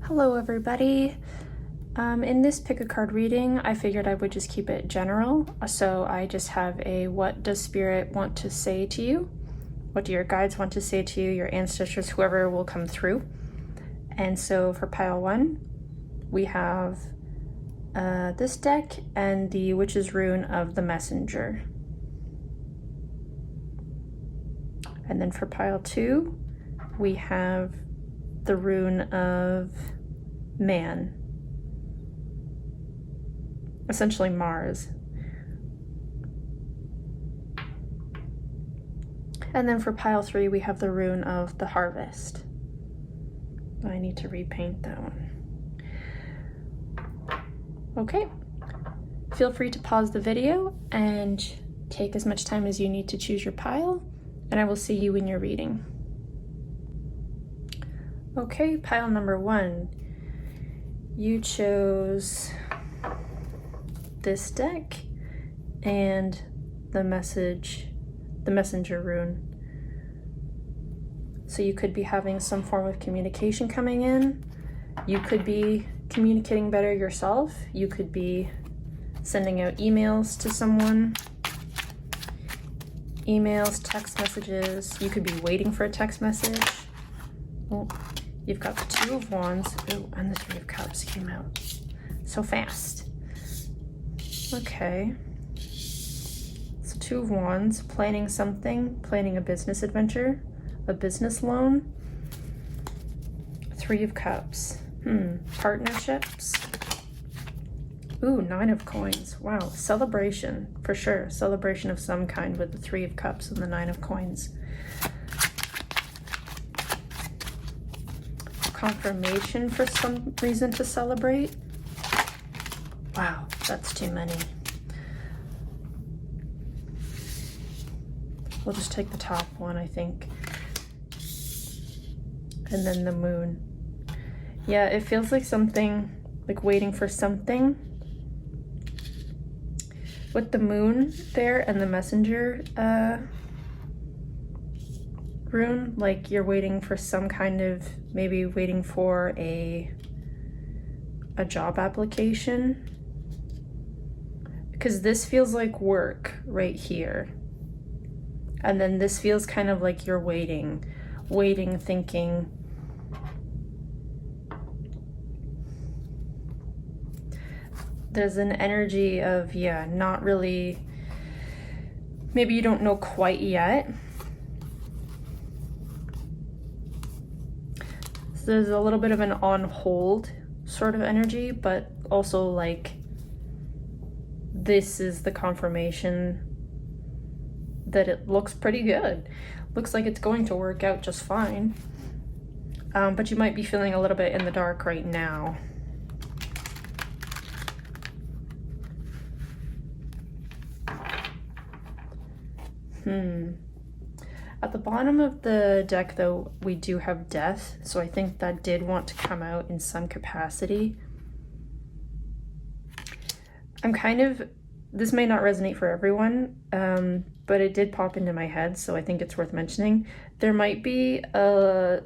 Hello everybody. In this pick a card reading, I figured I would just keep it general. So I just have a what does spirit want to say to you? What do your guides want to say to you, your ancestors, whoever will come through? And so for pile 1, we have this deck and the Witch's Rune of the Messenger. And then for pile 2, we have the Rune of Man, essentially Mars. And then for pile 3, we have the Rune of the Harvest. I need to repaint that one. Okay, feel free to pause the video and take as much time as you need to choose your pile, and I will see you in your reading. Okay, pile number 1. You chose this deck and the messenger rune. So you could be having some form of communication coming in. You could be communicating better yourself. You could be sending out emails to someone. Emails, text messages. You could be waiting for a text message. Oh, you've got the Two of Wands. Oh, and the Three of Cups came out so fast. Okay. So Two of Wands, planning something, planning a business adventure, a business loan. Three of Cups. Partnerships. Ooh, Nine of Coins. Wow, celebration for sure. Celebration of some kind with the Three of Cups and the Nine of Coins. Confirmation for some reason to celebrate. Wow, that's too many. We'll just take the top one, I think. And then the Moon. Yeah, it feels like something, like waiting for something. With the Moon there and the Messenger rune, like you're waiting for some kind of, maybe waiting for a job application. Because this feels like work right here. And then this feels kind of like you're waiting, thinking. There's an energy of, yeah, not really, maybe you don't know quite yet. So there's a little bit of an on hold sort of energy, but also like this is the confirmation that it looks pretty good. Looks like it's going to work out just fine. But you might be feeling a little bit in the dark right now. At the bottom of the deck, though, we do have Death, so I think that did want to come out in some capacity. I'm kind of, this may not resonate for everyone, but it did pop into my head, so I think it's worth mentioning. There might be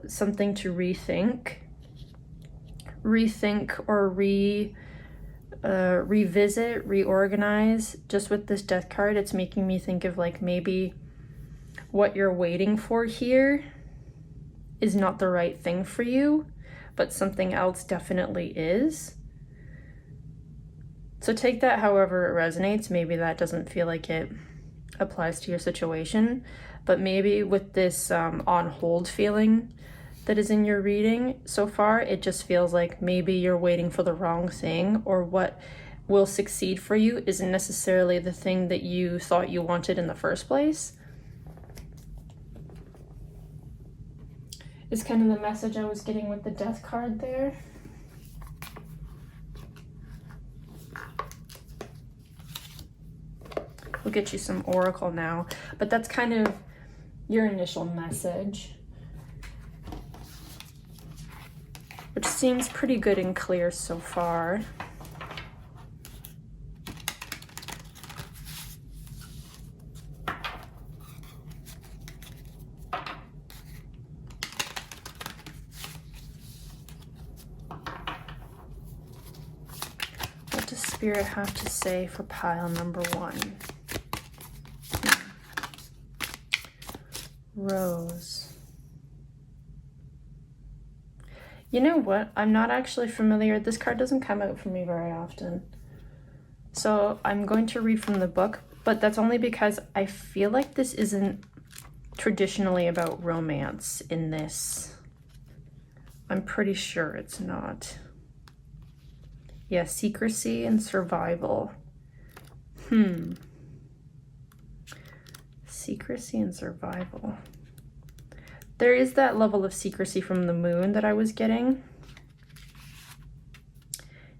something to rethink or revisit, reorganize. Just with this Death card, it's making me think of like maybe what you're waiting for here is not the right thing for you, but something else definitely is. So take that however it resonates. Maybe that doesn't feel like it applies to your situation, but maybe with this on hold feeling that is in your reading so far, it just feels like maybe you're waiting for the wrong thing, or what will succeed for you isn't necessarily the thing that you thought you wanted in the first place. Is kind of the message I was getting with the Death card there. We'll get you some Oracle now, but that's kind of your initial message, which seems pretty good and clear so far. Spirit have to say for pile number 1? Rose. You know what? I'm not actually familiar. This card doesn't come out for me very often. So I'm going to read from the book, but that's only because I feel like this isn't traditionally about romance in this. I'm pretty sure it's not. Yeah, secrecy and survival. Secrecy and survival. There is that level of secrecy from the moon that I was getting.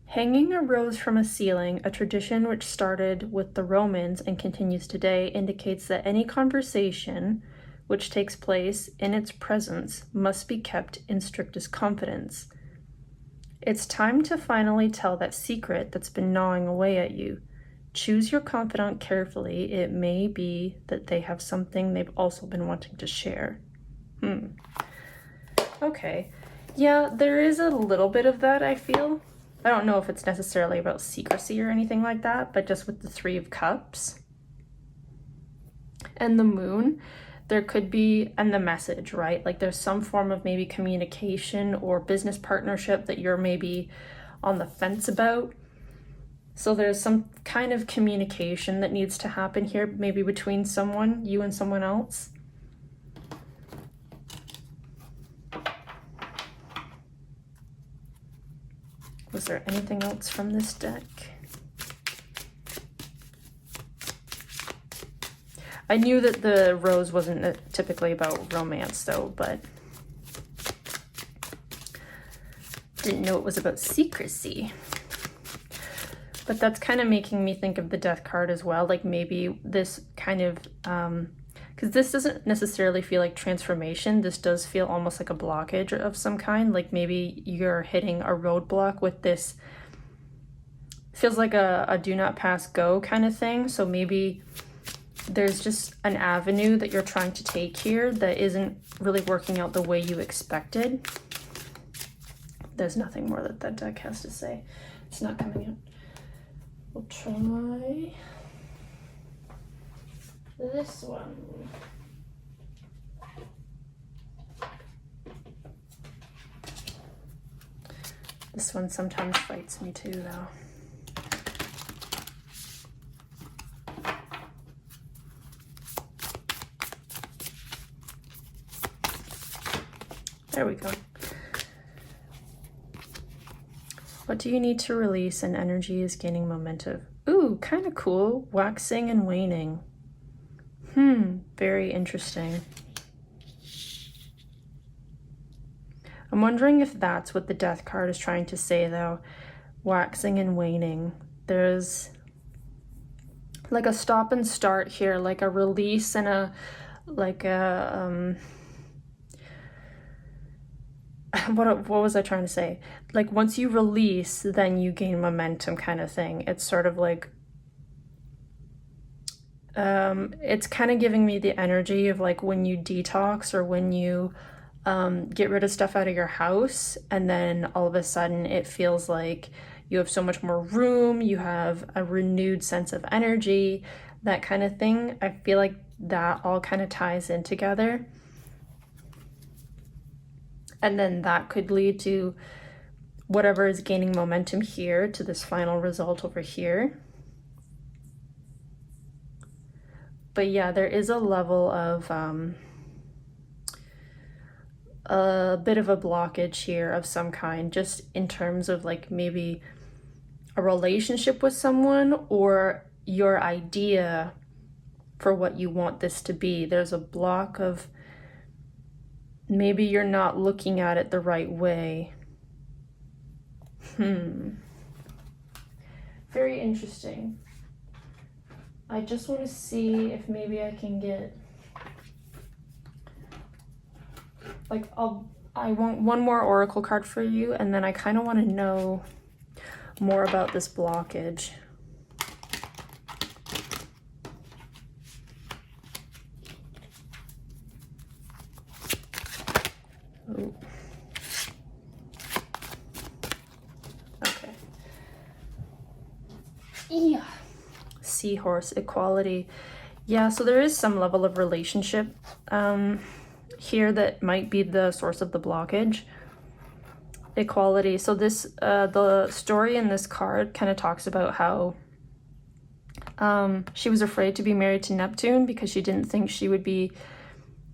Hanging a rose from a ceiling, a tradition which started with the Romans and continues today, indicates that any conversation which takes place in its presence must be kept in strictest confidence. It's time to finally tell that secret that's been gnawing away at you. Choose your confidant carefully. It may be that they have something they've also been wanting to share. Okay. Yeah, there is a little bit of that, I feel. I don't know if it's necessarily about secrecy or anything like that, but just with the 3 of Cups and the moon, there could be, and the message, right? Like there's some form of maybe communication or business partnership that you're maybe on the fence about. So there's some kind of communication that needs to happen here, maybe between someone, you and someone else. Was there anything else from this deck? I knew that the rose wasn't typically about romance though, but didn't know it was about secrecy. But that's kind of making me think of the Death card as well. Like maybe this kind of, because this doesn't necessarily feel like transformation. This does feel almost like a blockage of some kind. Like maybe you're hitting a roadblock with this. Feels like a do not pass go kind of thing. So maybe there's just an avenue that you're trying to take here that isn't really working out the way you expected. There's nothing more that that deck has to say. It's not coming out. We'll try this one. This one sometimes fights me too, though. There we go. What do you need to release? And energy is gaining momentum. Ooh, kind of cool. Waxing and waning. Very interesting. I'm wondering if that's what the Death card is trying to say, though. Waxing and waning. There's like a stop and start here, like a release and a, like a, what was I trying to say? Like once you release, then you gain momentum kind of thing. It's sort of like, it's kind of giving me the energy of like when you detox or when you get rid of stuff out of your house, and then all of a sudden it feels like you have so much more room, you have a renewed sense of energy, that kind of thing. I feel like that all kind of ties in together. And then that could lead to whatever is gaining momentum here to this final result over here. But yeah, there is a level of a bit of a blockage here of some kind, just in terms of like maybe a relationship with someone or your idea for what you want this to be. There's a block of maybe you're not looking at it the right way. Very interesting. I just want to see if maybe I can get, like, I want one more oracle card for you, and then I kind of want to know more about this blockage. Ooh. Okay. Yeah. Seahorse, equality. Yeah, so there is some level of relationship here that might be the source of the blockage. Equality. So this, the story in this card kind of talks about how she was afraid to be married to Neptune because she didn't think she would be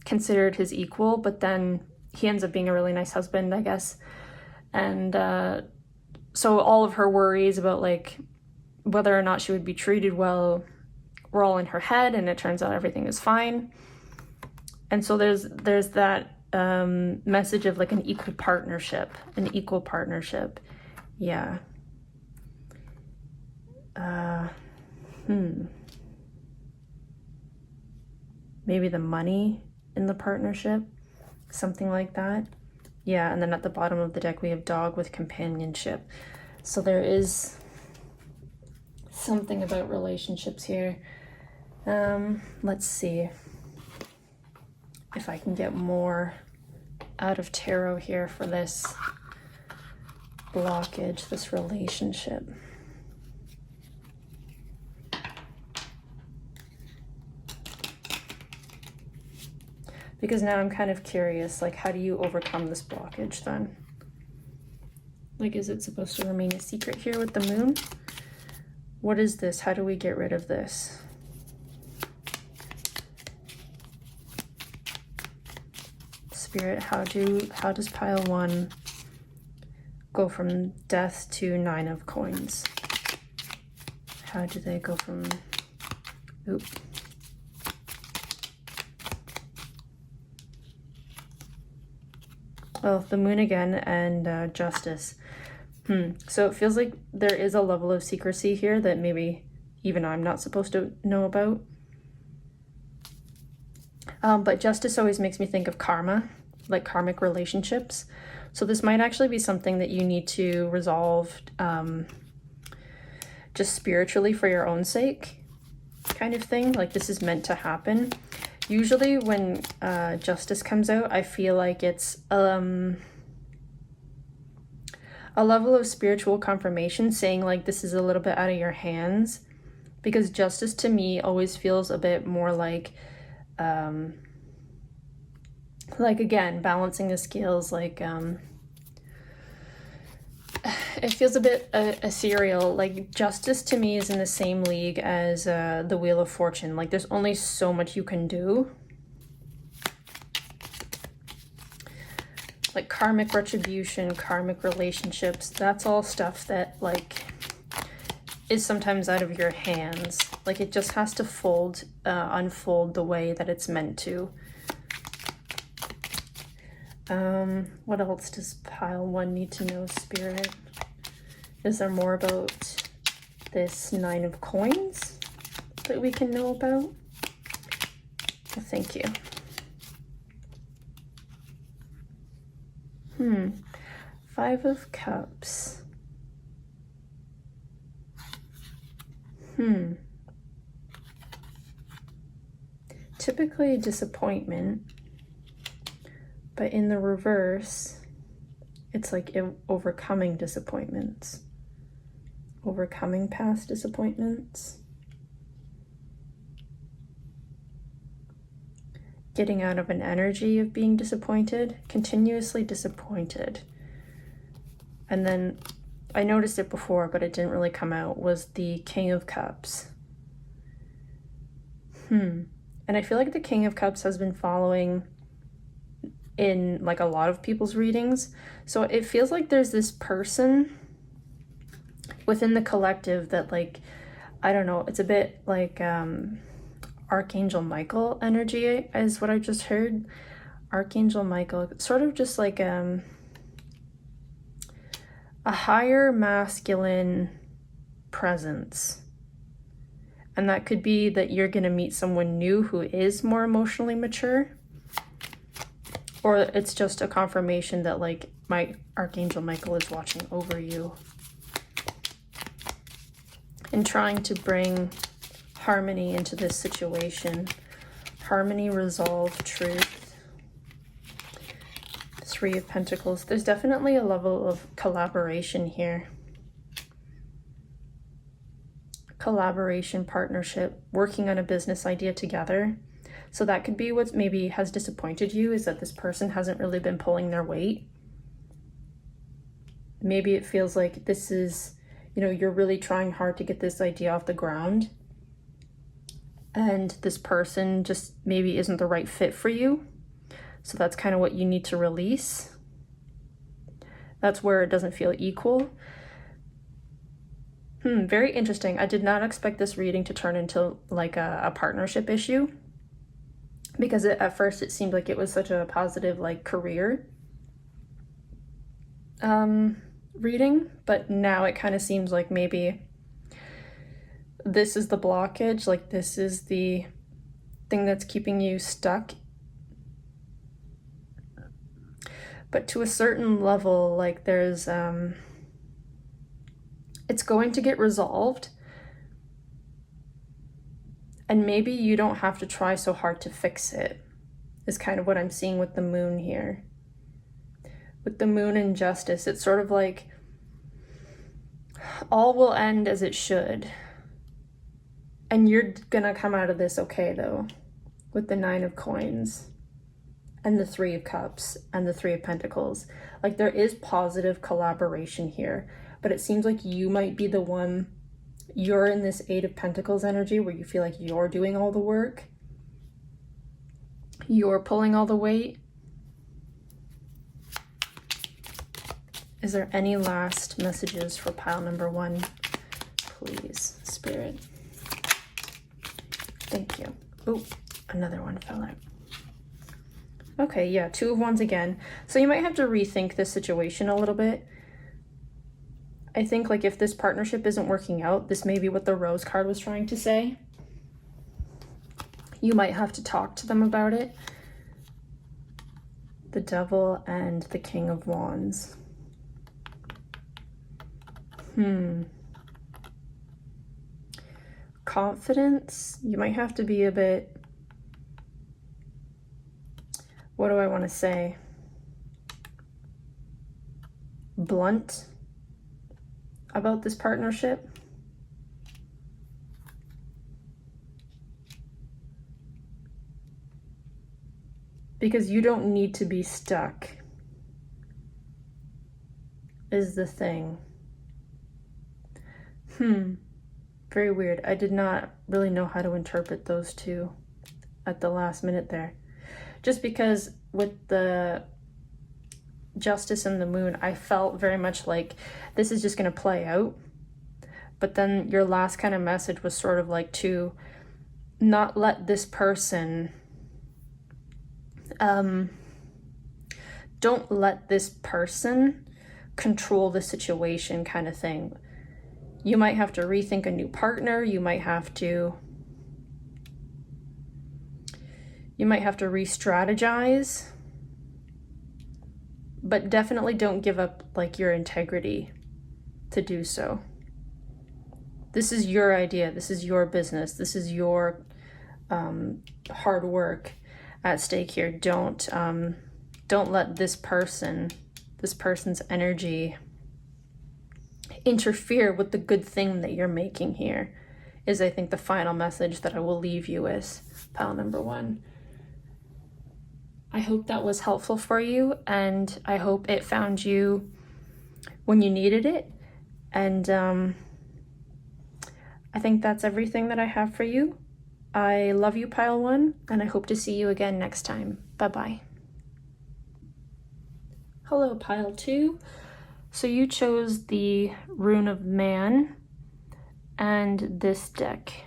considered his equal, but then he ends up being a really nice husband, I guess. And so all of her worries about like whether or not she would be treated well were all in her head, and it turns out everything is fine. And so there's that message of like an equal partnership. Yeah. Maybe the money in the partnership, something like that. Yeah, and then at the bottom of the deck we have dog with companionship. So there is something about relationships here. Let's see if I can get more out of tarot here for this blockage, this relationship. Because now I'm kind of curious, like, how do you overcome this blockage then? Like, is it supposed to remain a secret here with the moon? What is this? How do we get rid of this? Spirit, how does pile 1 go from death to 9 of coins? How do they go from... Oop. Well, the moon again and justice. So it feels like there is a level of secrecy here that maybe even I'm not supposed to know about. But justice always makes me think of karma, like karmic relationships. So this might actually be something that you need to resolve just spiritually for your own sake, kind of thing. Like this is meant to happen. Usually when justice comes out, I feel like it's a level of spiritual confirmation saying like this is a little bit out of your hands, because justice to me always feels a bit more like again, balancing the scales, like it feels a bit ethereal. Like justice to me is in the same league as the Wheel of Fortune. Like there's only so much you can do. Like karmic retribution, karmic relationships, that's all stuff that like is sometimes out of your hands. Like it just has to unfold the way that it's meant to. What else does pile 1 need to know, Spirit? Is there more about this 9 of coins that we can know about? Well, thank you. 5 of Cups. Typically disappointment, but in the reverse, it's like overcoming disappointments, overcoming past disappointments, getting out of an energy of being disappointed, continuously disappointed. And then I noticed it before, but it didn't really come out, was the King of Cups. And I feel like the King of Cups has been following in like a lot of people's readings. So it feels like there's this person within the collective that like, I don't know, it's a bit like Archangel Michael energy is what I just heard. Archangel Michael, sort of just like a higher masculine presence. And that could be that you're going to meet someone new who is more emotionally mature. Or it's just a confirmation that like my Archangel Michael is watching over you and trying to bring harmony into this situation. Harmony, resolve, truth. 3 of Pentacles. There's definitely a level of collaboration here. collaboration, partnership, working on a business idea together. So that could be what maybe has disappointed you, is that this person hasn't really been pulling their weight. Maybe it feels like this is, you know, you're really trying hard to get this idea off the ground, and this person just maybe isn't the right fit for you. So that's kind of what you need to release. That's where it doesn't feel equal. Very interesting. I did not expect this reading to turn into like a partnership issue, because at first it seemed like it was such a positive like career reading, but now it kind of seems like maybe this is the blockage, like this is the thing that's keeping you stuck. But to a certain level, like there's it's going to get resolved, and maybe you don't have to try so hard to fix it, is kind of what I'm seeing with the moon here. With the moon and justice, it's sort of like all will end as it should. And you're gonna come out of this okay though, with the 9 of coins and the 3 of cups and the 3 of pentacles. Like there is positive collaboration here, but it seems like you might be the one, you're in this 8 of pentacles energy where you feel like you're doing all the work. You're pulling all the weight. Is there any last messages for pile number 1? Please, Spirit. Thank you. Oh, another one fell out. Okay, yeah, 2 of Wands again. So you might have to rethink this situation a little bit. I think like if this partnership isn't working out, this may be what the Rose card was trying to say. You might have to talk to them about it. The Devil and the King of Wands. Confidence. You might have to be a bit, what do I want to say? Blunt about this partnership. Because you don't need to be stuck, is the thing. Very weird. I did not really know how to interpret those two at the last minute there. Just because with the Justice and the Moon, I felt very much like this is just going to play out. But then your last kind of message was sort of like to not let this person, don't let this person control the situation, kind of thing. You might have to rethink a new partner. You might have to re-strategize, but definitely don't give up like your integrity to do so. This is your idea. This is your business. This is your hard work at stake here. Don't let this person's energy interfere with the good thing that you're making here, is I think the final message that I will leave you with, pile number 1. I hope that was helpful for you, and I hope it found you when you needed it. And I think that's everything that I have for you. I love you, pile 1, and I hope to see you again next time. Bye-bye. Hello, pile 2. So you chose the Rune of Man and this deck.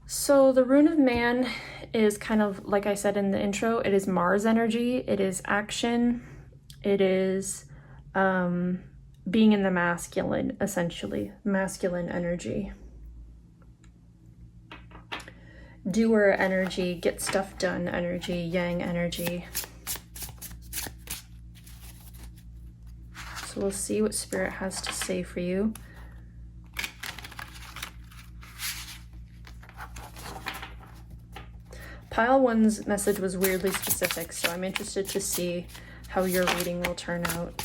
So the Rune of Man is kind of, like I said in the intro, it is Mars energy, it is action, it is being in the masculine, essentially, masculine energy. Doer energy, get stuff done energy, Yang energy. So we'll see what Spirit has to say for you. Pile 1's message was weirdly specific, so I'm interested to see how your reading will turn out.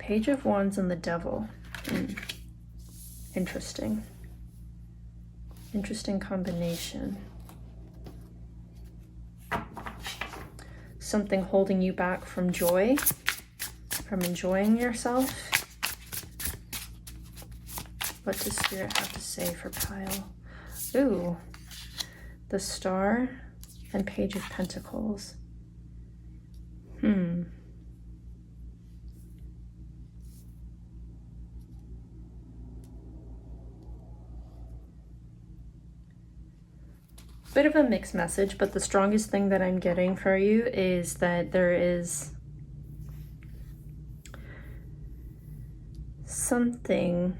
Page of Wands and the Devil. Interesting. Interesting combination. Something holding you back from joy, from enjoying yourself. What does Spirit have to say for Pile? Ooh, the Star and Page of Pentacles. Bit of a mixed message, but the strongest thing that I'm getting for you is that there is something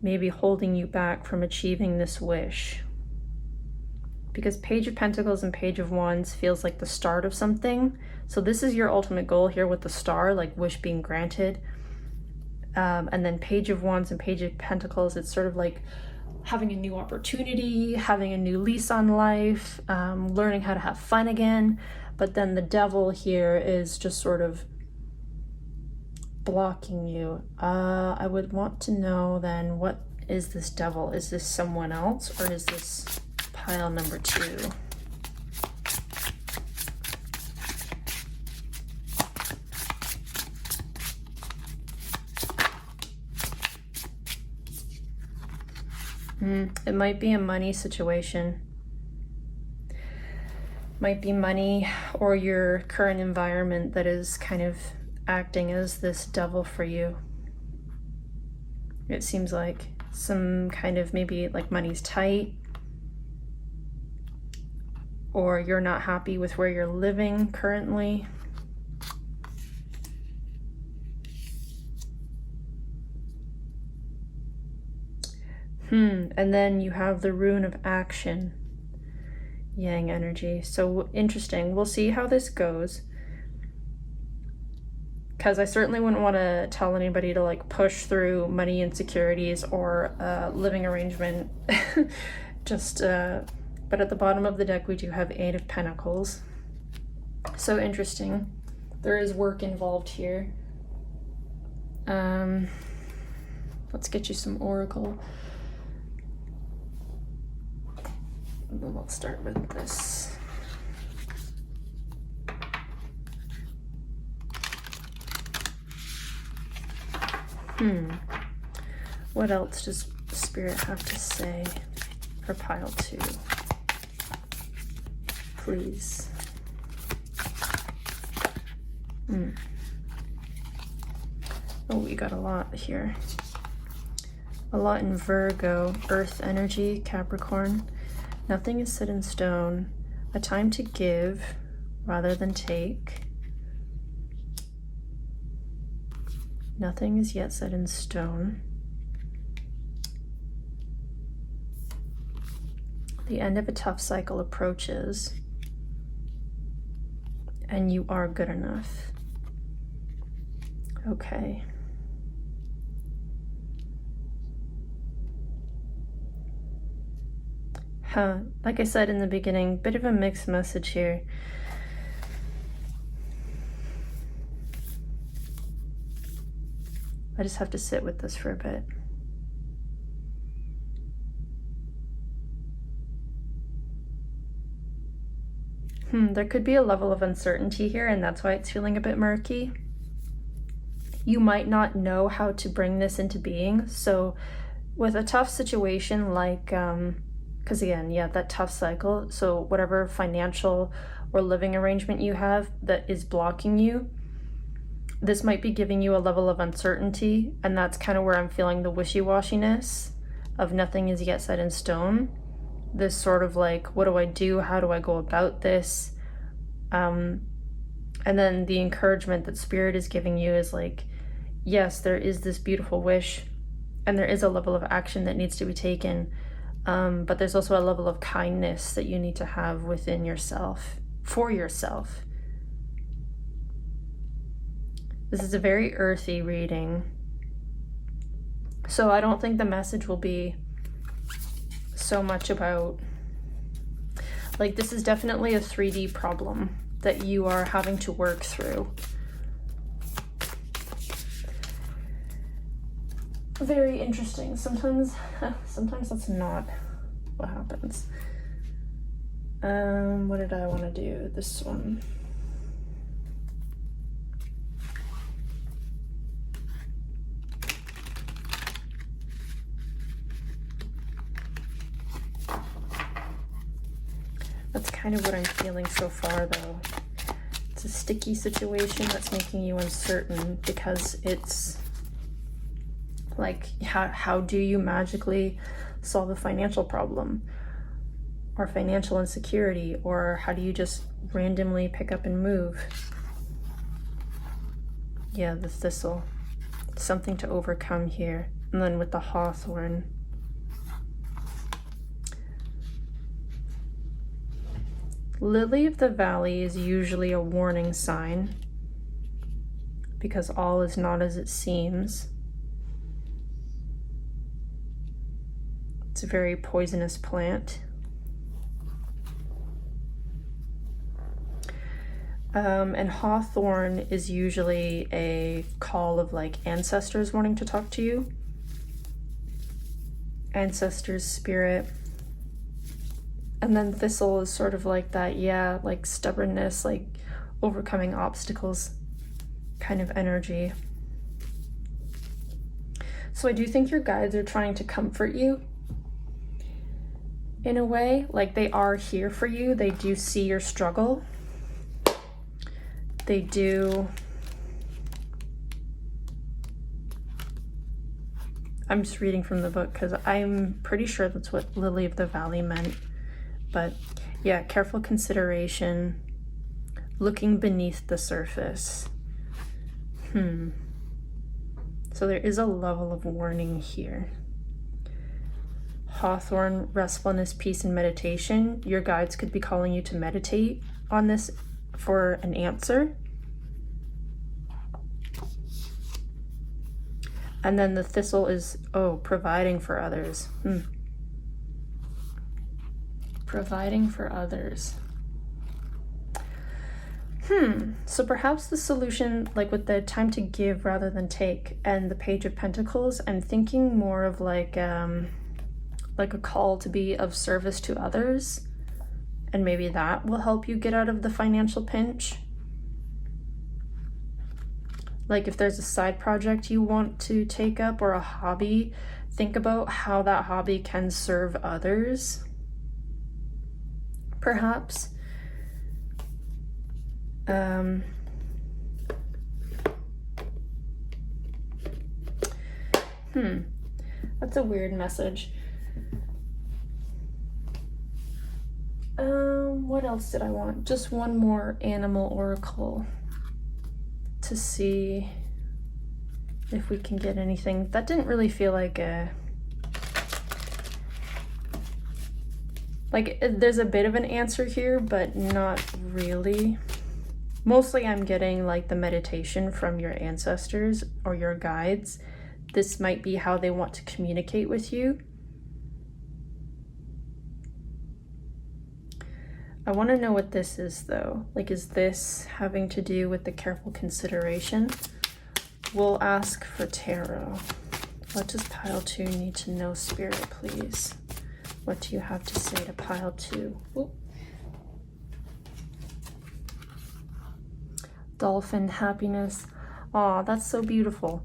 maybe holding you back from achieving this wish. Because Page of Pentacles and Page of Wands feels like the start of something. So this is your ultimate goal here with the Star, like wish being granted. And then Page of Wands and Page of Pentacles, it's sort of like having a new opportunity, having a new lease on life, learning how to have fun again. But then the Devil here is just sort of blocking you. I would want to know then, what is this Devil? Is this someone else, or is this pile number 2? It might be a money situation. Might be money or your current environment that is kind of acting as this Devil for you. It seems like some kind of, maybe like money's tight, or you're not happy with where you're living currently. And then you have the Rune of Action, Yang energy. So interesting. We'll see how this goes. Because I certainly wouldn't want to tell anybody to like push through money insecurities or living arrangement. But at the bottom of the deck, we do have 8 of Pentacles. So interesting. There is work involved here. Let's get you some Oracle. And then we'll start with this. What else does Spirit have to say for pile 2? Please. Oh, we got a lot here. A lot in Virgo, Earth energy, Capricorn. Nothing is set in stone. A time to give rather than take. Nothing is yet set in stone. The end of a tough cycle approaches, and you are good enough. Okay. Like I said in the beginning, bit of a mixed message here. I just have to sit with this for a bit. There could be a level of uncertainty here, and that's why it's feeling a bit murky. You might not know how to bring this into being. So with a tough situation like, because again, yeah, that tough cycle, so whatever financial or living arrangement you have that is blocking you, this might be giving you a level of uncertainty, and that's kind of where I'm feeling the wishy-washiness of nothing is yet set in stone. This sort of like, what do I do? How do I go about this? And then the encouragement that Spirit is giving you is like, yes, there is this beautiful wish, and there is a level of action that needs to be taken, but there's also a level of kindness that you need to have within yourself, for yourself. This is a very earthy reading. So I don't think the message will be so much about, like, this is definitely a 3D problem that you are having to work through. very interesting. Sometimes that's not what happens. What did I want to do? This one. That's kind of what I'm feeling so far, though. It's a sticky situation that's making you uncertain, because it's like, how do you magically solve a financial problem or financial insecurity, or how do you just randomly pick up and move? Yeah, the thistle, something to overcome here. And then with the hawthorn, lily of the valley is usually a warning sign, because all is not as it seems. It's a very poisonous plant. And hawthorn is usually a call of like ancestors wanting to talk to you. Ancestors, spirit. And then thistle is sort of like that, yeah, like stubbornness, like overcoming obstacles kind of energy. So I do think your guides are trying to comfort you in a way. Like, they are here for you. They do see your struggle. They do. I'm just reading from the book because I'm pretty sure that's what Lily of the Valley meant. But yeah, careful consideration, looking beneath the surface. So there is a level of warning here. Hawthorn, restfulness, peace, and meditation. Your guides could be calling you to meditate on this for an answer. And then the thistle is, providing for others. Providing for others. So perhaps the solution, like with the time to give rather than take, and the Page of Pentacles, I'm thinking more of like a call to be of service to others, and maybe that will help you get out of the financial pinch. Like if there's a side project you want to take up or a hobby, think about how that hobby can serve others. Perhaps. That's a weird message. What else did I want? Just one more animal oracle to see if we can get anything. That didn't really feel like there's a bit of an answer here, but not really. Mostly I'm getting like the meditation from your ancestors or your guides. This might be how they want to communicate with you. I want to know what this is though. Like, is this having to do with the careful consideration? We'll ask for tarot. What does pile 2 need to know, Spirit, please? What do you have to say to pile 2? Ooh. Dolphin, happiness. Aw, that's so beautiful.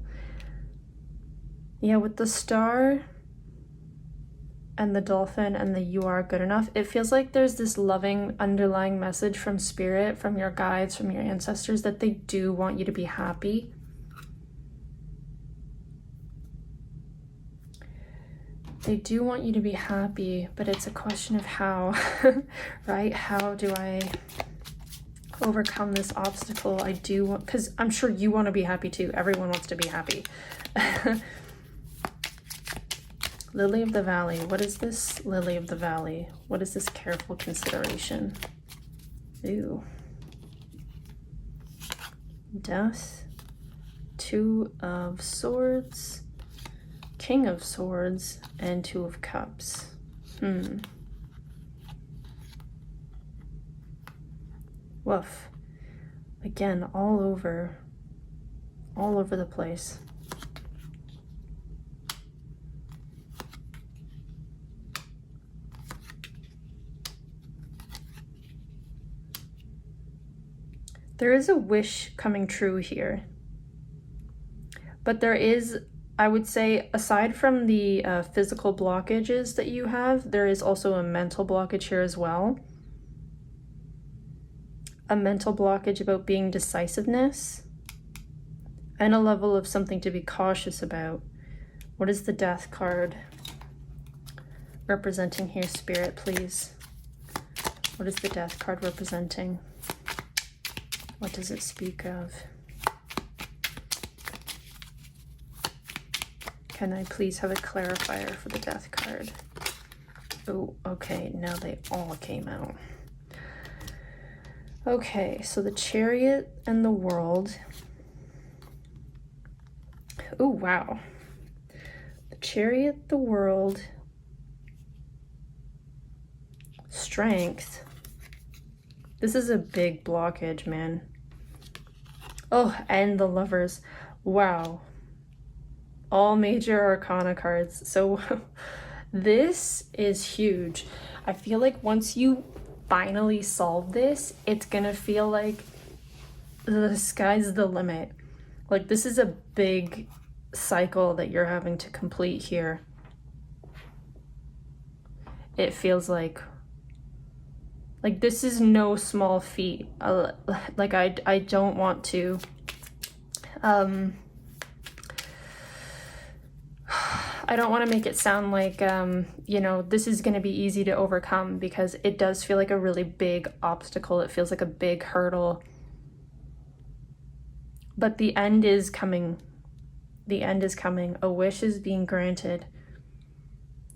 Yeah, with the star and the dolphin and the you are good enough, it feels like there's this loving underlying message from Spirit, from your guides, from your ancestors, that they do want you to be happy. They do want you to be happy, but it's a question of how, right? How do I overcome this obstacle? I do want, because I'm sure you want to be happy too. Everyone wants to be happy. Lily of the Valley. What is this Lily of the Valley? What is this careful consideration? Ooh. Death. 2 of Swords. King of Swords. And 2 of Cups. Woof. Again, all over the place. There is a wish coming true here. But there is, I would say, aside from the physical blockages that you have, there is also a mental blockage here as well. A mental blockage about being decisiveness and a level of something to be cautious about. What is the Death card representing here, Spirit, please? What is the Death card representing? What does it speak of? Can I please have a clarifier for the Death card? Oh, okay, now they all came out. Okay, so the Chariot and the World. Oh, wow. The Chariot, the World, Strength. This is a big blockage, man. Oh, and the Lovers. Wow. All major arcana cards. So this is huge. I feel like once you finally solve this, it's gonna feel like the sky's the limit. Like, this is a big cycle that you're having to complete here. It feels like this is no small feat. Like, I don't want to I don't want to make it sound like, you know, this is going to be easy to overcome, because it does feel like a really big obstacle. It feels like a big hurdle. But the end is coming. The end is coming. A wish is being granted.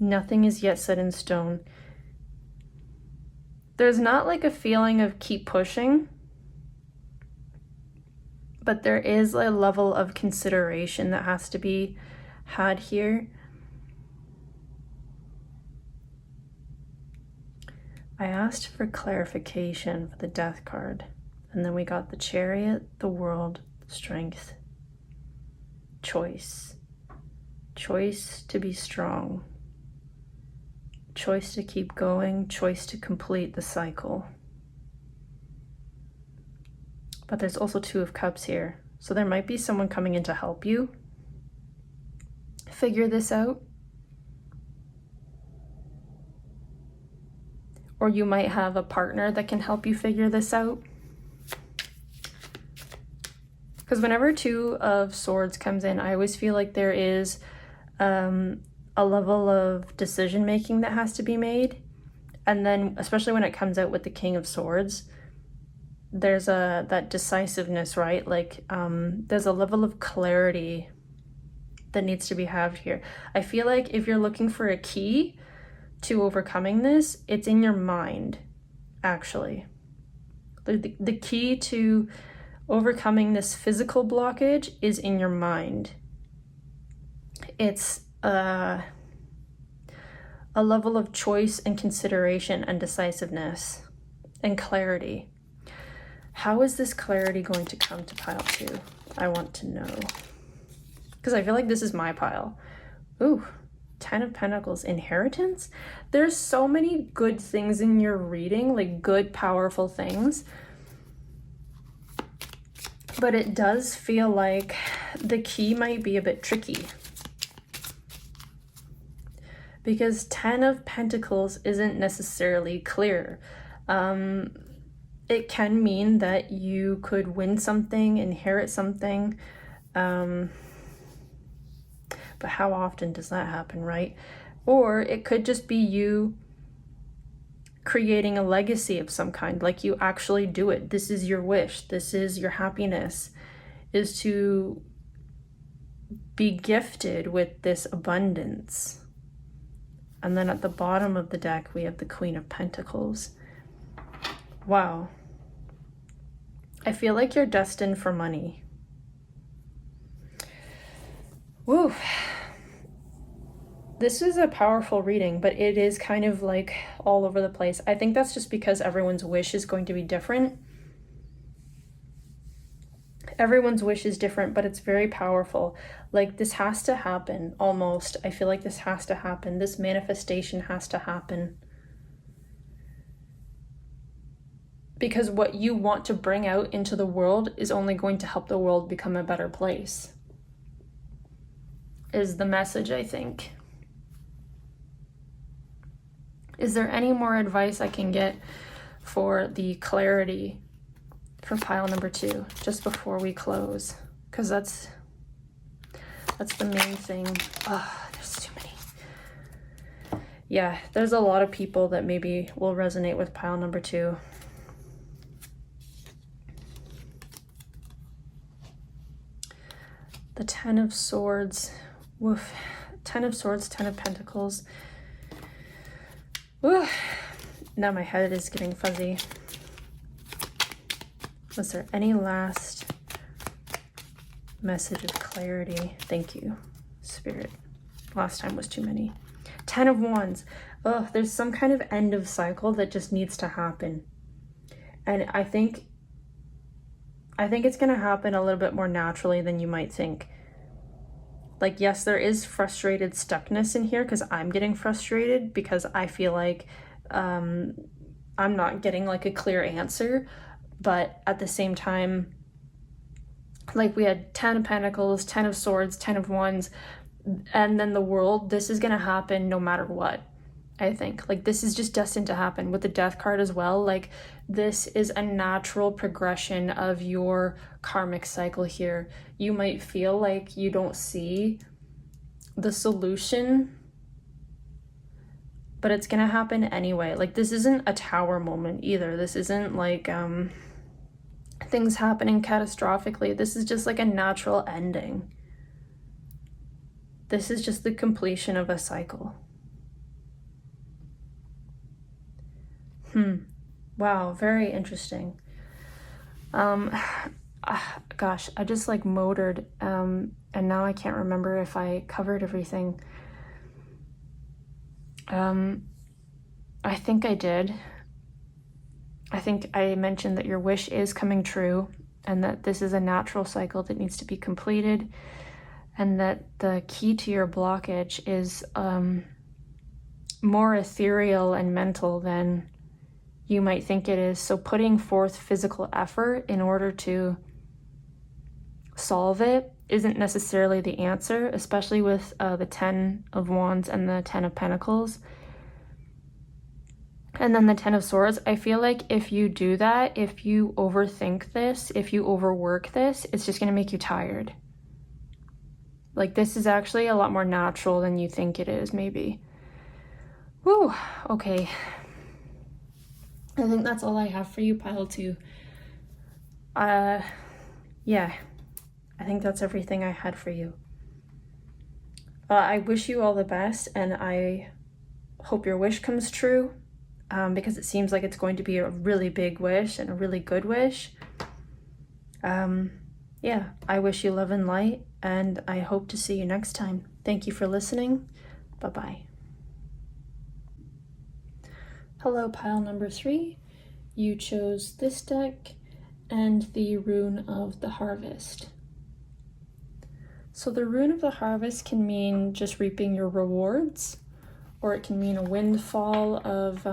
Nothing is yet set in stone. There's not like a feeling of keep pushing, but there is a level of consideration that has to be had here. I asked for clarification for the Death card, and then we got the Chariot, the World, Strength, choice. Choice to be strong. Choice to keep going. Choice to complete the cycle. But there's also Two of Cups here. So there might be someone coming in to help you figure this out. Or you might have a partner that can help you figure this out. Because whenever Two of Swords comes in, I always feel like there is a level of decision making that has to be made. And then, especially when it comes out with the King of Swords, there's that decisiveness, right? Like, there's a level of clarity that needs to be had here. I feel like if you're looking for a key to overcoming this, it's in your mind, actually. The key to overcoming this physical blockage is in your mind. It's a level of choice and consideration and decisiveness and clarity. How is this clarity going to come to pile 2? I want to know. Because I feel like this is my pile. Ooh, 10 of Pentacles, inheritance? There's so many good things in your reading, like good, powerful things. But it does feel like the key might be a bit tricky. Because 10 of Pentacles isn't necessarily clear. It can mean that you could win something, inherit something. But how often does that happen, right? Or it could just be you creating a legacy of some kind, like you actually do it. This is your wish. This is your happiness, is to be gifted with this abundance. And then at the bottom of the deck, we have the Queen of Pentacles. Wow. I feel like you're destined for money. Woo. This is a powerful reading, but it is kind of like all over the place. I think that's just because everyone's wish is going to be different. Everyone's wish is different, but it's very powerful. Like, this has to happen, almost. I feel like this has to happen. This manifestation has to happen. because what you want to bring out into the world is only going to help the world become a better place, is the message, I think. Is there any more advice I can get for the clarity for pile number 2 just before we close? Because that's the main thing. Oh, there's too many. Yeah, there's a lot of people that maybe will resonate with pile number 2. The 10 of Swords. Woof. 10 of Swords, 10 of Pentacles. Woof. Now my head is getting fuzzy. Was there any last message of clarity? Thank you, Spirit. Last time was too many. 10 of Wands. Oh, there's some kind of end of cycle that just needs to happen. And I think it's going to happen a little bit more naturally than you might think. Like, yes, there is frustrated stuckness in here because I'm getting frustrated because I feel like I'm not getting like a clear answer. But at the same time, like we had 10 of Pentacles, 10 of Swords, 10 of Wands, and then the World. This is going to happen no matter what, I think. Like, this is just destined to happen with the Death card as well. Like, this is a natural progression of your karmic cycle here. You might feel like you don't see the solution, but it's going to happen anyway. Like, this isn't a tower moment either. This isn't like things happening catastrophically. This is just like a natural ending. This is just the completion of a cycle. Wow, very interesting. Gosh, I just like motored, and now I can't remember if I covered everything. I think I did. I think I mentioned that your wish is coming true, and that this is a natural cycle that needs to be completed, and that the key to your blockage is more ethereal and mental than you might think it is. So putting forth physical effort in order to solve it isn't necessarily the answer, especially with the 10 of Wands and the 10 of Pentacles. And then the 10 of Swords. I feel like if you do that, if you overthink this, if you overwork this, it's just going to make you tired. Like, this is actually a lot more natural than you think it is, maybe. Woo, okay. I think that's all I have for you, pile 2. Yeah, I think that's everything I had for you. I wish you all the best, and I hope your wish comes true, because it seems like it's going to be a really big wish and a really good wish. Yeah, I wish you love and light, and I hope to see you next time. Thank you for listening. Bye-bye. Hello, pile number 3. You chose this deck and the Rune of the Harvest. So the Rune of the Harvest can mean just reaping your rewards, or it can mean a windfall of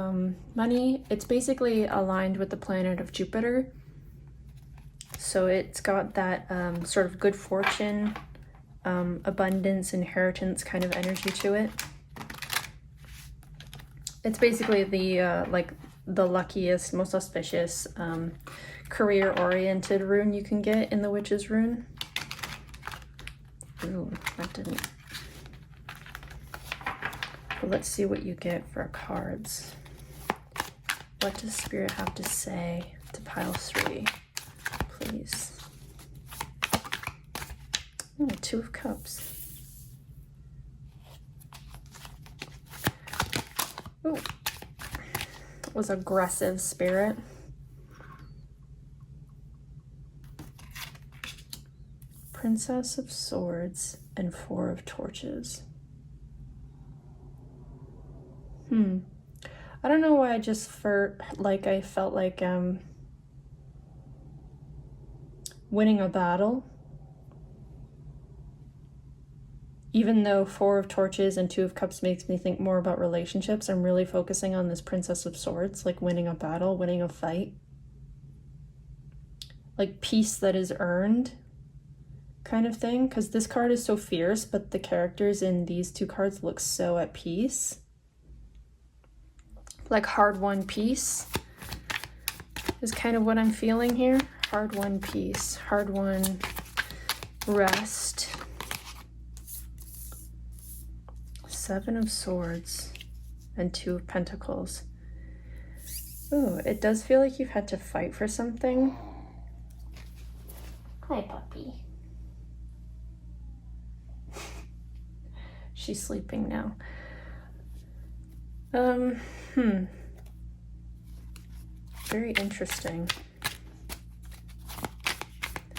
money. It's basically aligned with the planet of Jupiter. So it's got that sort of good fortune, abundance, inheritance kind of energy to it. It's basically the like the luckiest, most auspicious, career-oriented rune you can get in the Witch's Rune. Ooh, that didn't. But let's see what you get for cards. What does Spirit have to say to pile 3, please? Oh, 2 of Cups. Ooh. That was aggressive, Spirit. Princess of Swords and 4 of Torches. I don't know why I just felt like winning a battle. Even though 4 of Torches and 2 of Cups makes me think more about relationships, I'm really focusing on this Princess of Swords, like winning a battle, winning a fight. like peace that is earned kind of thing, because this card is so fierce, but the characters in these two cards look so at peace. Like hard-won peace is kind of what I'm feeling here. Hard-won peace, hard-won rest. Seven of Swords and Two of Pentacles. Ooh, it does feel like you've had to fight for something. Hi, puppy. She's sleeping now. Very interesting.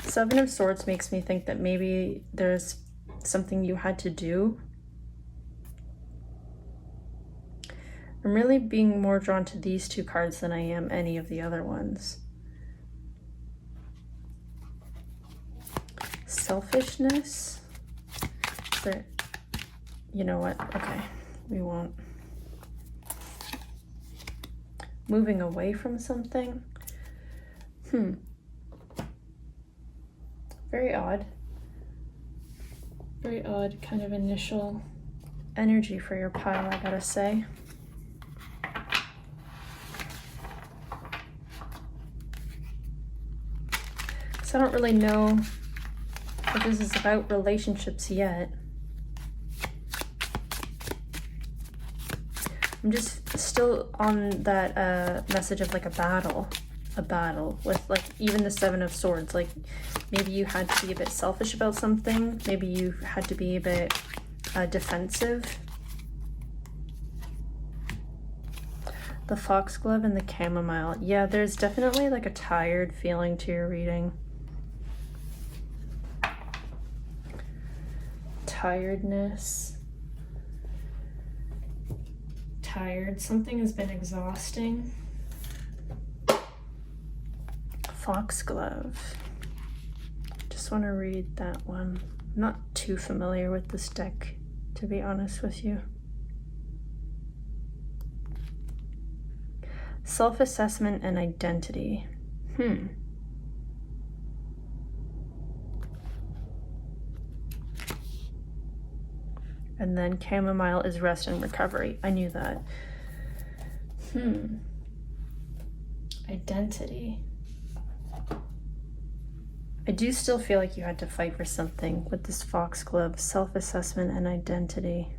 Seven of Swords makes me think that maybe there's something you had to do. I'm really being more drawn to these two cards than I am any of the other ones. Selfishness. Is there, you know what? Okay, we won't. Moving away from something. Very odd. Very odd kind of initial energy for your pile, I gotta say. So I don't really know if this is about relationships yet. I'm just still on that message of like a battle with like even the Seven of Swords. Like maybe you had to be a bit selfish about something. Maybe you had to be a bit defensive. The Foxglove and the Chamomile. Yeah, there's definitely like a tired feeling to your reading. Tiredness. Tired. Something has been exhausting. Foxglove. Just want to read that one. I'm not too familiar with this deck, to be honest with you. Self-assessment and identity. And then Chamomile is rest and recovery. I knew that. Identity. I do still feel like you had to fight for something with this Foxglove. Self-assessment and identity.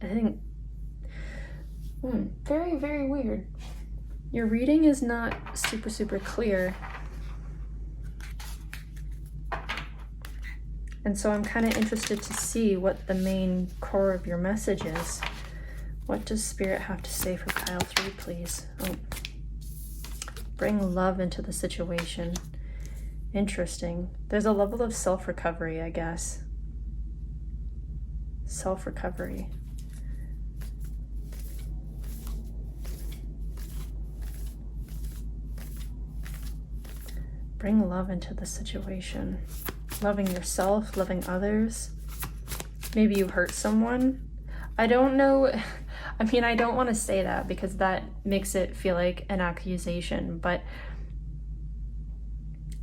I think... very, very weird. Your reading is not super clear. And so I'm kind of interested to see what the main core of your message is. What does Spirit have to say for pile 3, please? Oh. Bring love into the situation. Interesting. There's a level of self-recovery, I guess. Self-recovery. Bring love into the situation. Loving yourself, loving others. Maybe you hurt someone. I don't know. I mean, I don't want to say that because that makes it feel like an accusation, but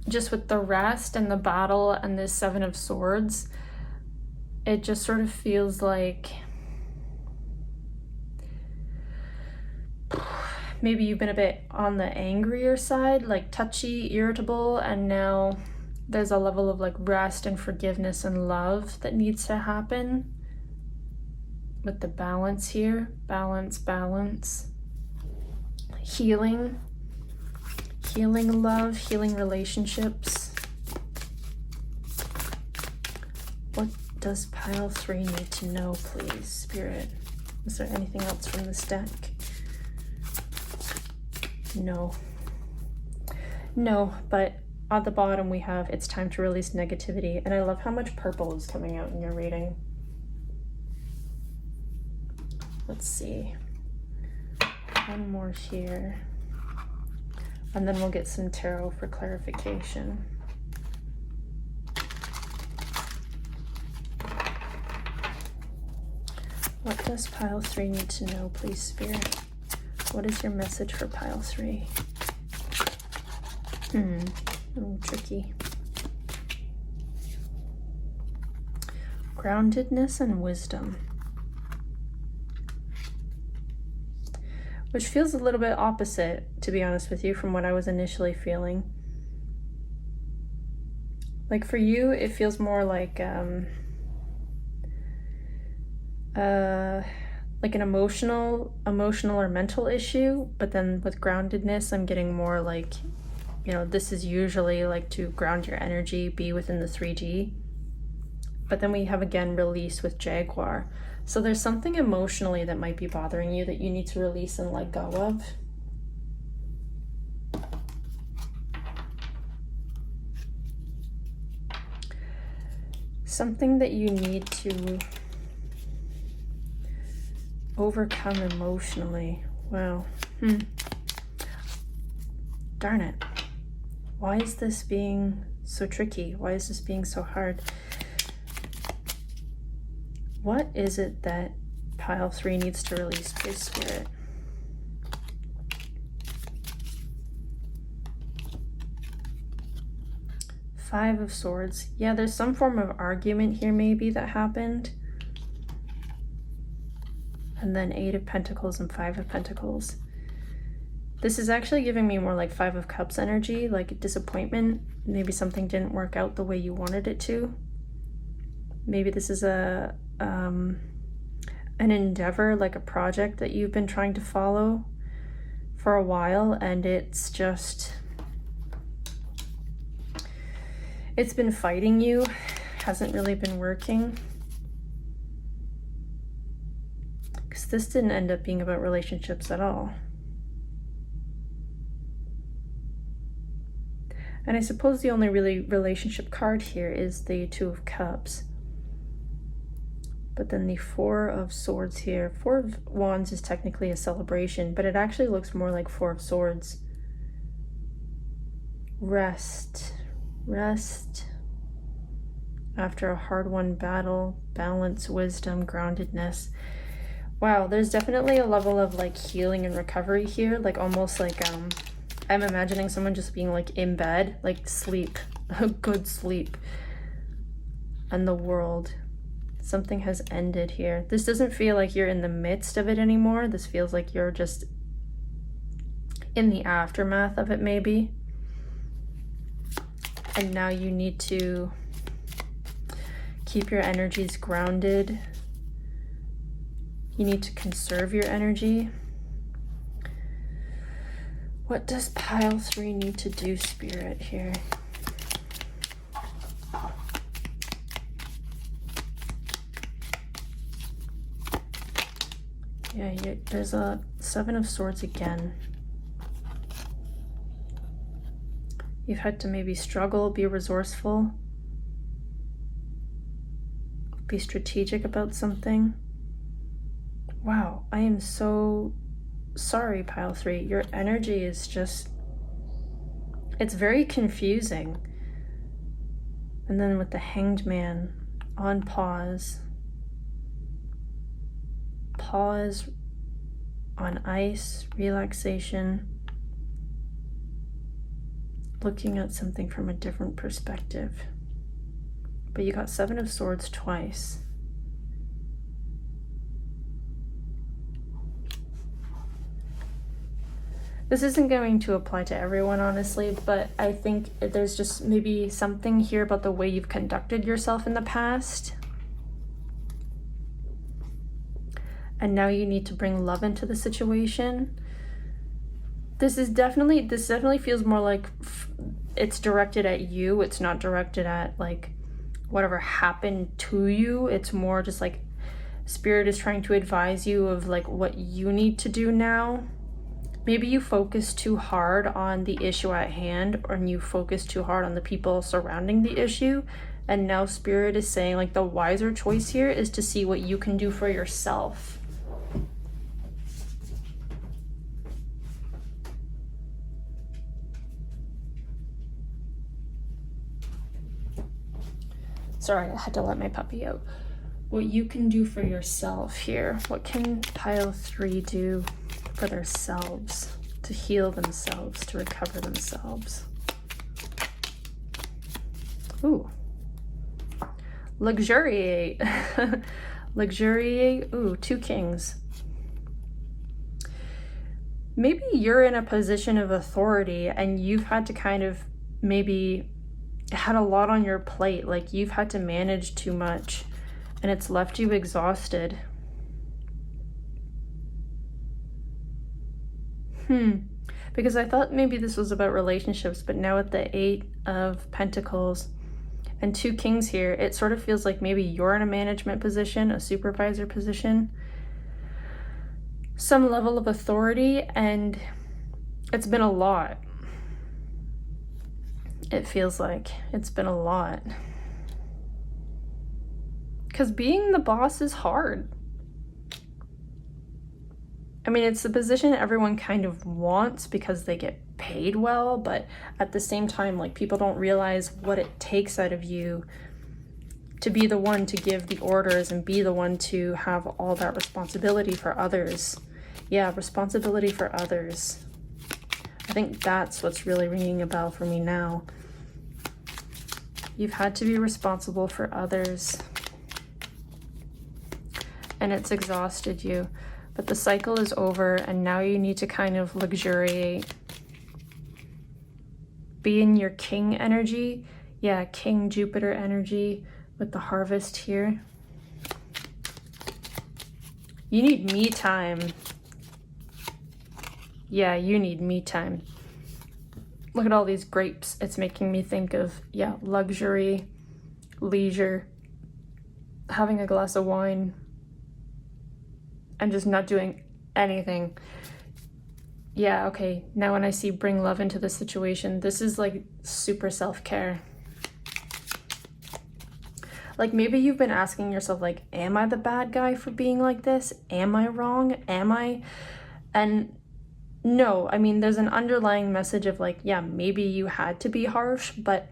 just with the rest and the battle and the Seven of Swords, it just sort of feels like maybe you've been a bit on the angrier side, like touchy, irritable, and now there's a level of like rest and forgiveness and love that needs to happen with the balance here. Balance. Healing love, healing relationships. What does pile 3 need to know, please, Spirit? Is there anything else from this deck? No, but at the bottom we have it's time to release negativity, and I love how much purple is coming out in your reading. Let's see, one more here, and then we'll get some tarot for clarification. What does pile 3 need to know, please, Spirit? What is your message for pile 3? A little tricky. Groundedness and wisdom. Which feels a little bit opposite, to be honest with you, from what I was initially feeling. Like for you, it feels more like an emotional or mental issue, but then with groundedness, I'm getting more like, you know, this is usually like to ground your energy, be within the 3D. But then we have again release with Jaguar. So there's something emotionally that might be bothering you that you need to release and let go of. Something that you need to overcome emotionally. Wow. Darn it. Why is this being so tricky? Why is this being so hard? What is it that pile 3 needs to release, please, Spirit? Five of Swords. Yeah, there's some form of argument here maybe that happened. And then 8 of Pentacles and 5 of Pentacles. This is actually giving me more like 5 of Cups energy, like disappointment. Maybe something didn't work out the way you wanted it to. Maybe this is an endeavor, like a project that you've been trying to follow for a while, and it's been fighting you, hasn't really been working. Because this didn't end up being about relationships at all. And I suppose the only really relationship card here is the 2 of Cups. But then the 4 of Swords here. 4 of Wands is technically a celebration, but it actually looks more like 4 of Swords. Rest. Rest. After a hard-won battle. Balance, wisdom, groundedness. Wow, there's definitely a level of like healing and recovery here. Like almost like, I'm imagining someone just being like in bed, like sleep, a good sleep. And the world. Something has ended here. This doesn't feel like you're in the midst of it anymore. This feels like you're just in the aftermath of it maybe. And now you need to keep your energies grounded. You need to conserve your energy. What does pile 3 need to do, Spirit, here? Yeah, there's a 7 of Swords again. You've had to maybe struggle, be resourceful, be strategic about something. Wow, I am so sorry, pile 3. Your energy is just, it's very confusing. And then with the Hanged Man, on pause. Pause, on ice, relaxation. Looking at something from a different perspective. But you got 7 of Swords twice. This isn't going to apply to everyone, honestly, but I think there's just maybe something here about the way you've conducted yourself in the past. And now you need to bring love into the situation. This definitely feels more like it's directed at you. It's not directed at like whatever happened to you. It's more just like Spirit is trying to advise you of like what you need to do now. Maybe you focus too hard on the issue at hand, or you focus too hard on the people surrounding the issue. And now Spirit is saying like the wiser choice here is to see what you can do for yourself. Sorry, I had to let my puppy out. What you can do for yourself here. What can pile 3 do for themselves, to heal themselves, to recover themselves? Ooh. Luxuriate. Luxuriate. Ooh, 2 kings. Maybe you're in a position of authority and you've had to kind of maybe had a lot on your plate. Like you've had to manage too much and it's left you exhausted. Because I thought maybe this was about relationships, but now with the 8 of Pentacles and 2 kings here, it sort of feels like maybe you're in a management position, a supervisor position, some level of authority, and it's been a lot. It feels like it's been a lot. Because being the boss is hard. I mean, it's the position everyone kind of wants because they get paid well, but at the same time, like, people don't realize what it takes out of you to be the one to give the orders and be the one to have all that responsibility for others. Yeah, responsibility for others. I think that's what's really ringing a bell for me now. You've had to be responsible for others, and it's exhausted you. But the cycle is over, and now you need to kind of luxuriate. Be in your king energy. Yeah, King Jupiter energy with the harvest here. You need me time. Yeah, you need me time. Look at all these grapes. It's making me think of, yeah, luxury, leisure, having a glass of wine, and just not doing anything. Yeah, okay, now when I see bring love into the situation, this is like super self-care. Like maybe you've been asking yourself, like, am I the bad guy for being like this? Am I wrong? Am I? And no, I mean, there's an underlying message of like, yeah, maybe you had to be harsh, but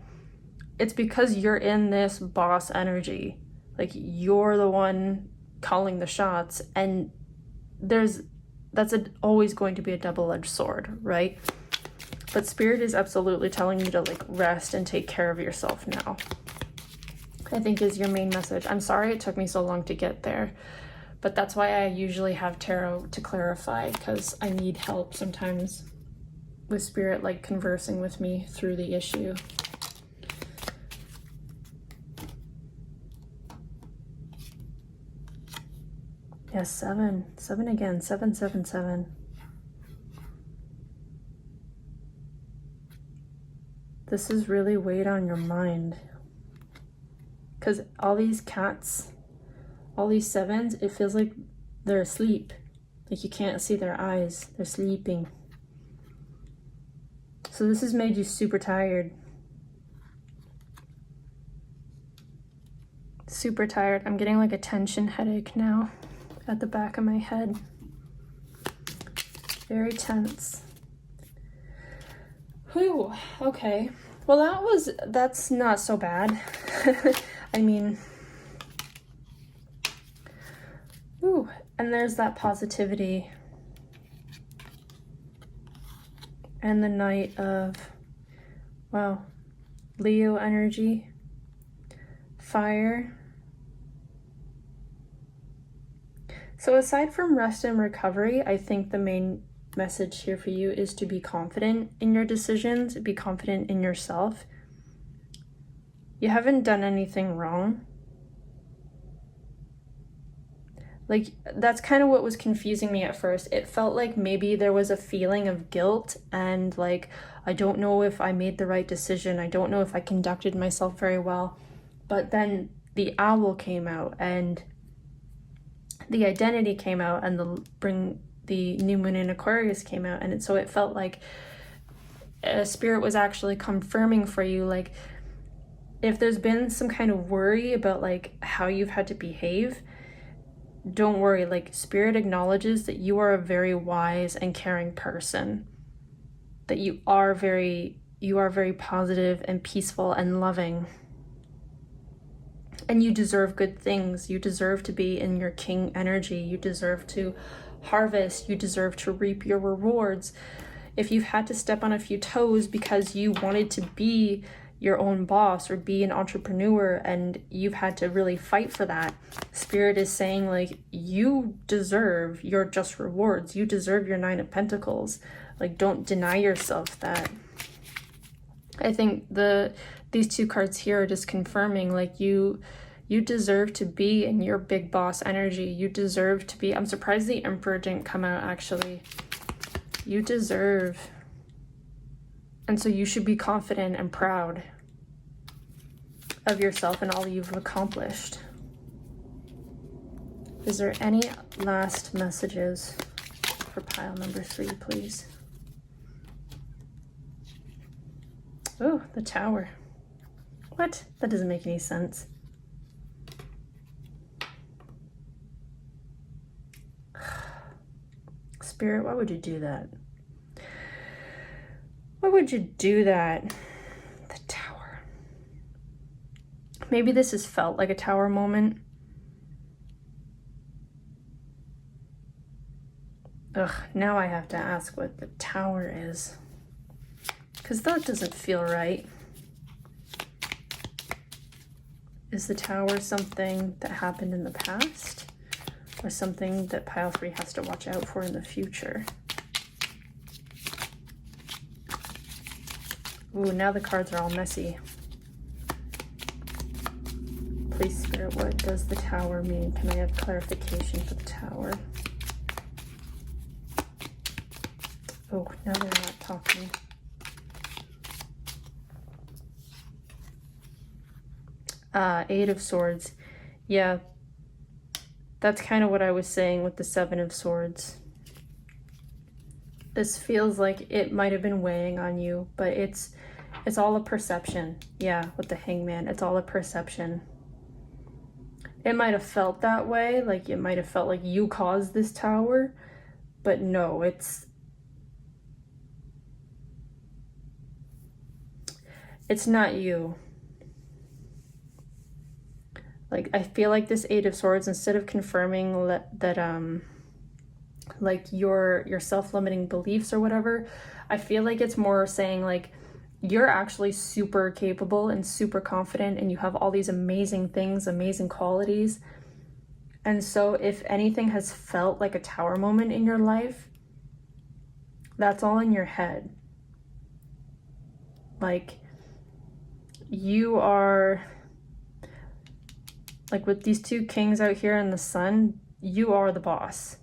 it's because you're in this boss energy. Like you're the one calling the shots, and that's always going to be a double-edged sword, right? But Spirit is absolutely telling you to like rest and take care of yourself now, I think, is your main message. I'm sorry it took me so long to get there, but that's why I usually have tarot to clarify, because I need help sometimes with Spirit like conversing with me through the issue. Yes, 7 again, 777. This is really weighed on your mind, because all these cats, all these 7s, it feels like they're asleep. Like you can't see their eyes, they're sleeping. So this has made you super tired. Super tired. I'm getting like a tension headache now at the back of my head. Very tense. Whew, okay. Well, that's not so bad. I mean, ooh, and there's that positivity. And the Knight of, wow, Leo energy, fire. So aside from rest and recovery, I think the main message here for you is to be confident in your decisions, be confident in yourself. You haven't done anything wrong. Like, that's kind of what was confusing me at first. It felt like maybe there was a feeling of guilt and like, I don't know if I made the right decision. I don't know if I conducted myself very well. But then the owl came out and the identity came out, and the new moon in Aquarius came out, and so it felt like Spirit was actually confirming for you, like, if there's been some kind of worry about like how you've had to behave, don't worry. Like, Spirit acknowledges that you are a very wise and caring person, that you are very positive and peaceful and loving. And you deserve good things. You deserve to be in your king energy. You deserve to harvest. You deserve to reap your rewards. If you've had to step on a few toes because you wanted to be your own boss or be an entrepreneur, and you've had to really fight for that. Spirit is saying, like, you deserve your just rewards. You deserve your 9 of Pentacles. Like, don't deny yourself that. I think these 2 cards here are just confirming, like, you deserve to be in your big boss energy. You deserve to be, I'm surprised the Emperor didn't come out, actually. You deserve. And so you should be confident and proud of yourself and all you've accomplished. Is there any last messages for pile number 3, please? Oh, the Tower. What? That doesn't make any sense. Spirit, why would you do that? Why would you do that? The Tower. Maybe this has felt like a Tower moment. Ugh, now I have to ask what the Tower is, because that doesn't feel right. Is the Tower something that happened in the past, or something that pile 3 has to watch out for in the future? Ooh, now the cards are all messy. Please, Spirit, what does the Tower mean? Can I have clarification for the Tower? Oh, now they're not talking. Eight of Swords. Yeah, that's kind of what I was saying with the 7 of Swords. This feels like it might have been weighing on you, but it's all a perception. Yeah, with the Hangman, it's all a perception. It might have felt that way, like it might have felt like you caused this Tower, but no, it's not you. Like, I feel like this 8 of Swords, instead of confirming that like your self-limiting beliefs or whatever, I feel like it's more saying, like, you're actually super capable and super confident, and you have all these amazing things, amazing qualities. And so if anything has felt like a Tower moment in your life, that's all in your head. Like, you are, like, with these 2 kings out here in the sun, you are the boss.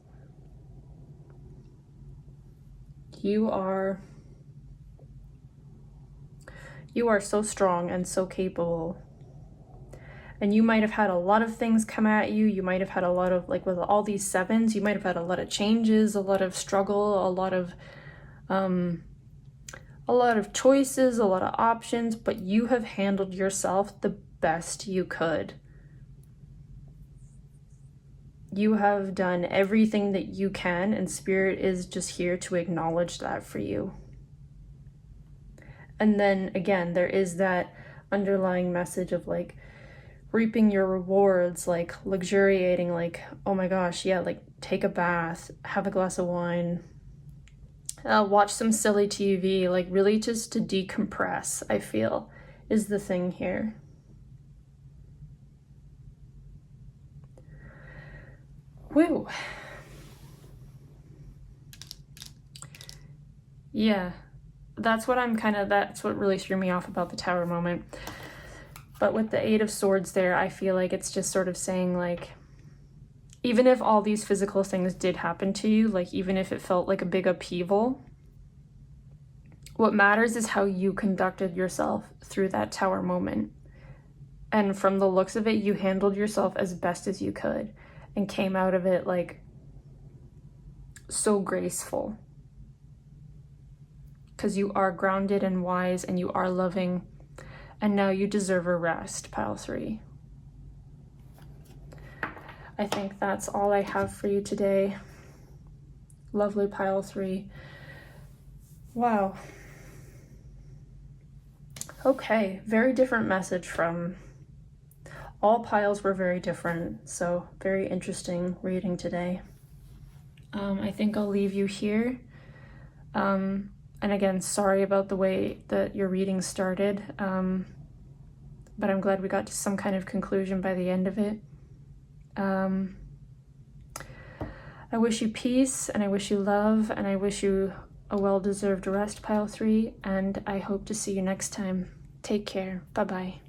You are so strong and so capable. And you might have had a lot of things come at you. You might have had a lot of, like, with all these 7s, you might have had a lot of changes, a lot of struggle, a lot of choices, a lot of options, but you have handled yourself the best you could. You have done everything that you can, and Spirit is just here to acknowledge that for you. And then again, there is that underlying message of, like, reaping your rewards, like luxuriating, like, oh my gosh, yeah, like, take a bath, have a glass of wine, watch some silly TV, like, really just to decompress, I feel, is the thing here. Woo. Yeah, that's what really threw me off about the Tower moment. But with the 8 of Swords there, I feel like it's just sort of saying, like, even if all these physical things did happen to you, like, even if it felt like a big upheaval, what matters is how you conducted yourself through that Tower moment. And from the looks of it, you handled yourself as best as you could and came out of it, like, so graceful. Because you are grounded and wise, and you are loving, and now you deserve a rest, pile 3. I think that's all I have for you today. Lovely pile 3. Wow. Okay, very different message from... All piles were very different, so very interesting reading today. I think I'll leave you here. And again, sorry about the way that your reading started, but I'm glad we got to some kind of conclusion by the end of it. I wish you peace, and I wish you love, and I wish you a well-deserved rest, Pile 3, and I hope to see you next time. Take care. Bye-bye.